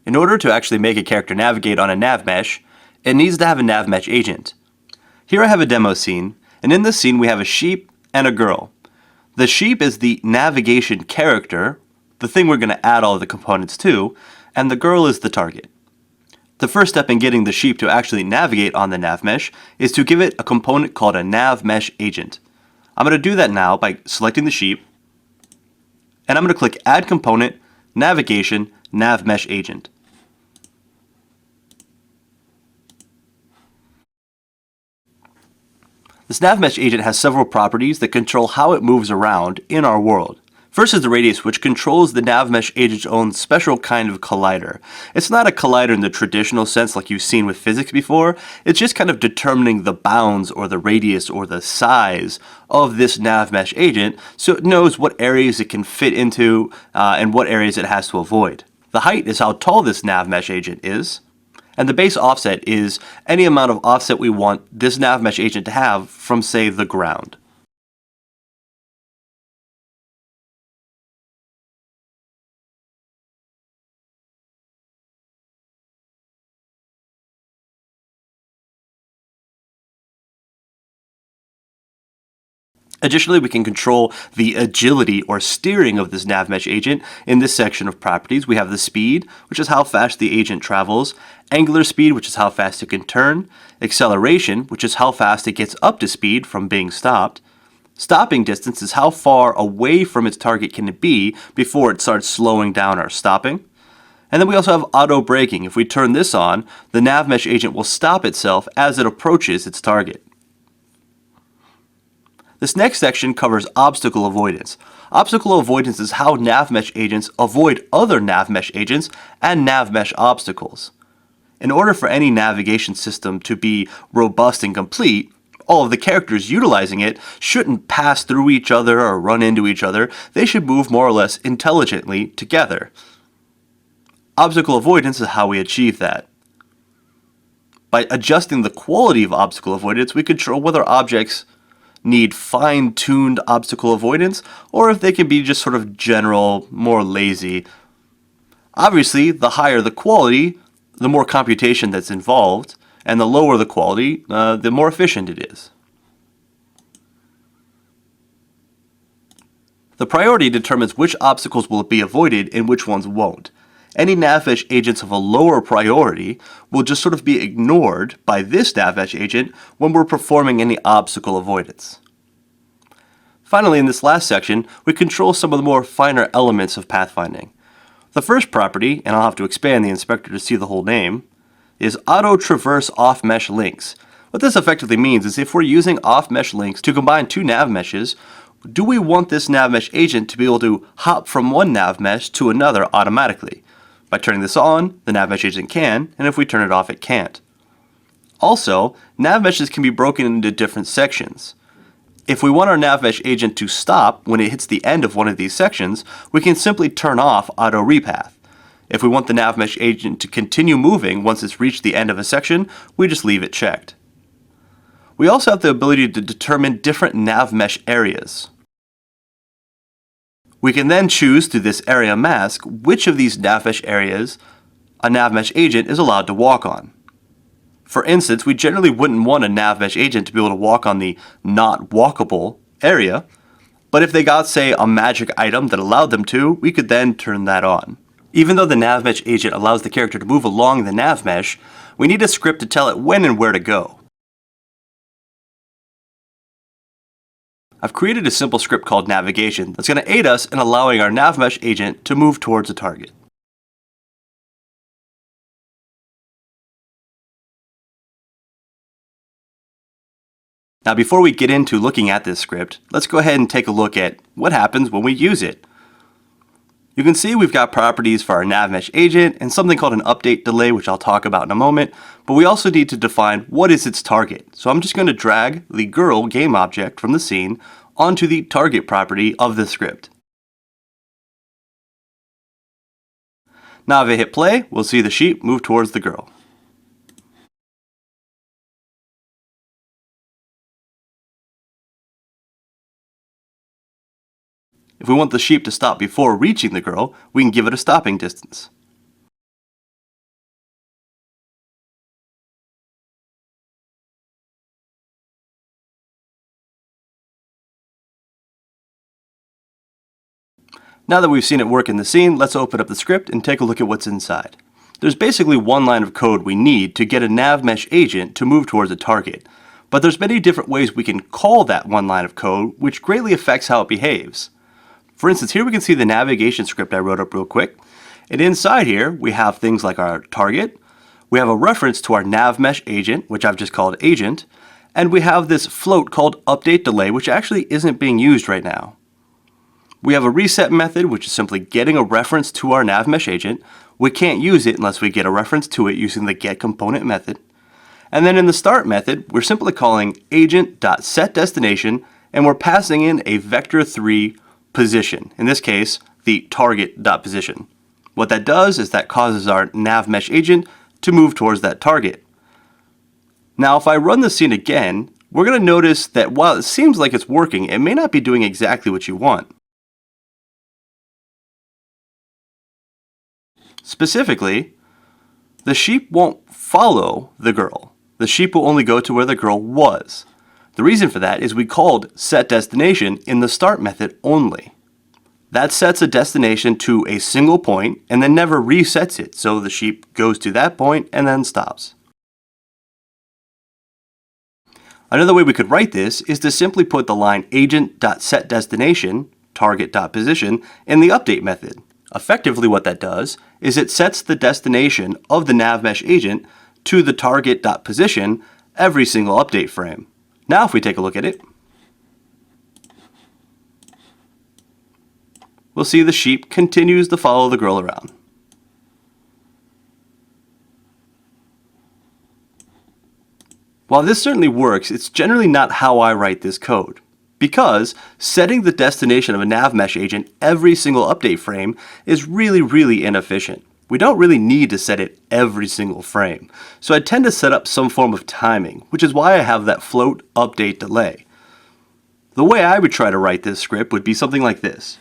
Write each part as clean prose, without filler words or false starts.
In order to actually make a character navigate on a NavMesh, it needs to have a NavMesh agent. Here I have a demo scene, and in this scene we have a sheep and a girl. The sheep is the navigation character, the thing we're going to add all of the components to, and the girl is the target. The first step in getting the sheep to actually navigate on the NavMesh is to give it a component called a NavMesh agent. I'm going to do that now by selecting the sheep, and I'm going to click Add Component, Navigation, NavMesh Agent. This NavMesh agent has several properties that control how it moves around in our world. First is the radius, which controls the NavMesh agent's own special kind of collider. It's not a collider in the traditional sense like you've seen with physics before. It's just kind of determining the bounds or the radius or the size of this NavMesh agent so it knows what areas it can fit into and what areas it has to avoid. The height is how tall this NavMesh agent is. And the base offset is any amount of offset we want this NavMesh agent to have from, say, the ground. Additionally, we can control the agility or steering of this NavMesh agent. In this section of properties, we have the speed, which is how fast the agent travels, angular speed, which is how fast it can turn, acceleration, which is how fast it gets up to speed from being stopped, stopping distance is how far away from its target can it be before it starts slowing down or stopping. And then we also have auto braking. If we turn this on, the NavMesh agent will stop itself as it approaches its target. This next section covers obstacle avoidance. Obstacle avoidance is how NavMesh agents avoid other NavMesh agents and NavMesh obstacles. In order for any navigation system to be robust and complete, all of the characters utilizing it shouldn't pass through each other or run into each other. They should move more or less intelligently together. Obstacle avoidance is how we achieve that. By adjusting the quality of obstacle avoidance, we control whether objects need fine-tuned obstacle avoidance, or if they can be just sort of general, more lazy. Obviously, the higher the quality, the more computation that's involved, and the lower the quality, the more efficient it is. The priority determines which obstacles will be avoided and which ones won't. Any NavMesh agents of a lower priority will just sort of be ignored by this NavMesh agent when we're performing any obstacle avoidance. Finally, in this last section, we control some of the more finer elements of pathfinding. The first property, and I'll have to expand the inspector to see the whole name, is Auto Traverse Off-Mesh Links. What this effectively means is if we're using off-mesh links to combine two NavMeshes, do we want this NavMesh agent to be able to hop from one NavMesh to another automatically? By turning this on, the NavMesh agent can, and if we turn it off, it can't. Also, NavMeshes can be broken into different sections. If we want our NavMesh agent to stop when it hits the end of one of these sections, we can simply turn off Auto Repath. If we want the NavMesh agent to continue moving once it's reached the end of a section, we just leave it checked. We also have the ability to determine different NavMesh areas. We can then choose through this area mask which of these NavMesh areas a NavMesh agent is allowed to walk on. For instance, we generally wouldn't want a NavMesh agent to be able to walk on the not walkable area, but if they got, say, a magic item that allowed them to, we could then turn that on. Even though the NavMesh agent allows the character to move along the NavMesh, we need a script to tell it when and where to go. I've created a simple script called Navigation that's going to aid us in allowing our NavMesh agent to move towards a target. Now before we get into looking at this script, let's go ahead and take a look at what happens when we use it. You can see we've got properties for our NavMesh agent and something called an update delay, which I'll talk about in a moment, but we also need to define what is its target. So I'm just going to drag the girl game object from the scene onto the target property of the script. Now if I hit play, we'll see the sheep move towards the girl. If we want the sheep to stop before reaching the girl, we can give it a stopping distance. Now that we've seen it work in the scene, let's open up the script and take a look at what's inside. There's basically one line of code we need to get a NavMesh agent to move towards a target, but there's many different ways we can call that one line of code, which greatly affects how it behaves. For instance, here we can see the navigation script I wrote up real quick, and inside here we have things like our target, we have a reference to our NavMesh agent, which I've just called agent, and we have this float called update delay, which actually isn't being used right now. We have a reset method, which is simply getting a reference to our NavMesh agent. We can't use it unless we get a reference to it using the getComponent method. And then in the start method, we're simply calling agent.setDestination, and we're passing in a vector3 position, in this case, the target.position. What that does is that causes our NavMesh agent to move towards that target. Now, if I run the scene again, we're going to notice that while it seems like it's working, it may not be doing exactly what you want. Specifically, the sheep won't follow the girl. The sheep will only go to where the girl was. The reason for that is we called setDestination in the start method only. That sets a destination to a single point and then never resets it, so the sheep goes to that point and then stops. Another way we could write this is to simply put the line agent.setDestination, target.position, in the update method. Effectively what that does is it sets the destination of the NavMesh agent to the target.position every single update frame. Now if we take a look at it, we'll see the sheep continues to follow the girl around. While this certainly works, it's generally not how I write this code, because setting the destination of a NavMesh agent every single update frame is really inefficient. We don't really need to set it every single frame, so I tend to set up some form of timing, which is why I have that float update delay. The way I would try to write this script would be something like this.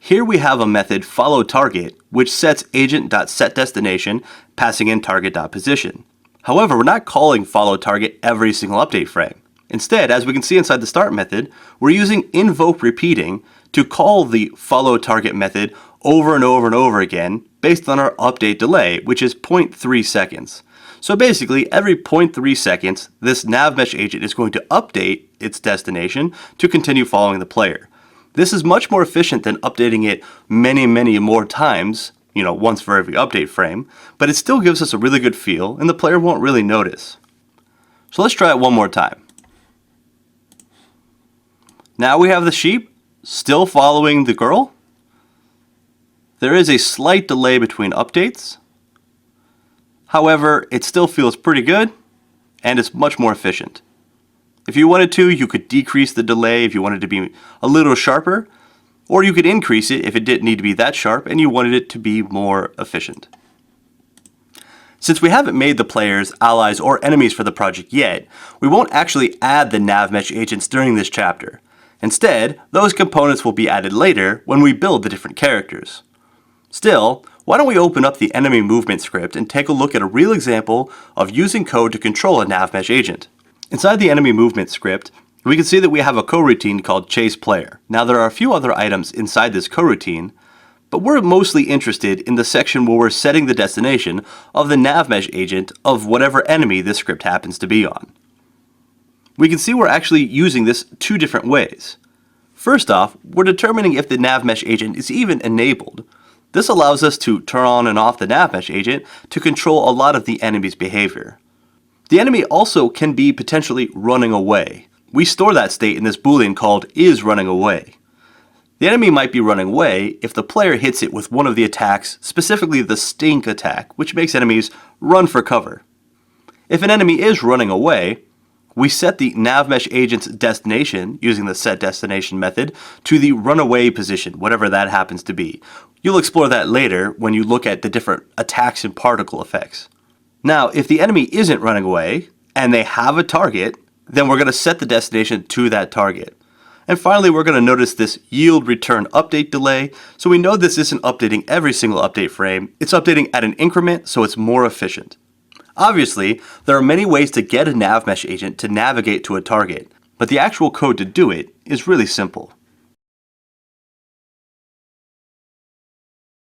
Here we have a method followTarget, which sets agent.setDestination, passing in target.position. However, we're not calling followTarget every single update frame. Instead, as we can see inside the start method, we're using invokeRepeating to call the followTarget method over and over again based on our update delay, which is 0.3 seconds. So basically, every 0.3 seconds, this NavMesh agent is going to update its destination to continue following the player. This is much more efficient than updating it many more times, once for every update frame, but it still gives us a really good feel and the player won't really notice. So let's try it one more time. Now we have the sheep still following the girl. There is a slight delay between updates. However, it still feels pretty good and it's much more efficient. If you wanted to, you could decrease the delay if you wanted to be a little sharper, or you could increase it if it didn't need to be that sharp and you wanted it to be more efficient. Since we haven't made the players allies or enemies for the project yet, we won't actually add the NavMesh agents during this chapter. Instead, those components will be added later when we build the different characters. Still, why don't we open up the enemy movement script and take a look at a real example of using code to control a NavMesh agent. Inside the enemy movement script, we can see that we have a coroutine called chase player. Now there are a few other items inside this coroutine, but we're mostly interested in the section where we're setting the destination of the NavMesh agent of whatever enemy this script happens to be on. We can see we're actually using this two different ways. First off, we're determining if the NavMesh agent is even enabled. This allows us to turn on and off the NavMesh agent to control a lot of the enemy's behavior. The enemy also can be potentially running away. We store that state in this boolean called isRunningAway. The enemy might be running away if the player hits it with one of the attacks, specifically the stink attack, which makes enemies run for cover. If an enemy is running away, we set the NavMesh agent's destination, using the setDestination method, to the runaway position, whatever that happens to be. You'll explore that later when you look at the different attacks and particle effects. Now, if the enemy isn't running away, and they have a target, then we're going to set the destination to that target. And finally, we're going to notice this yield return update delay, so we know this isn't updating every single update frame, it's updating at an increment so it's more efficient. Obviously, there are many ways to get a NavMesh agent to navigate to a target, But the actual code to do it is really simple.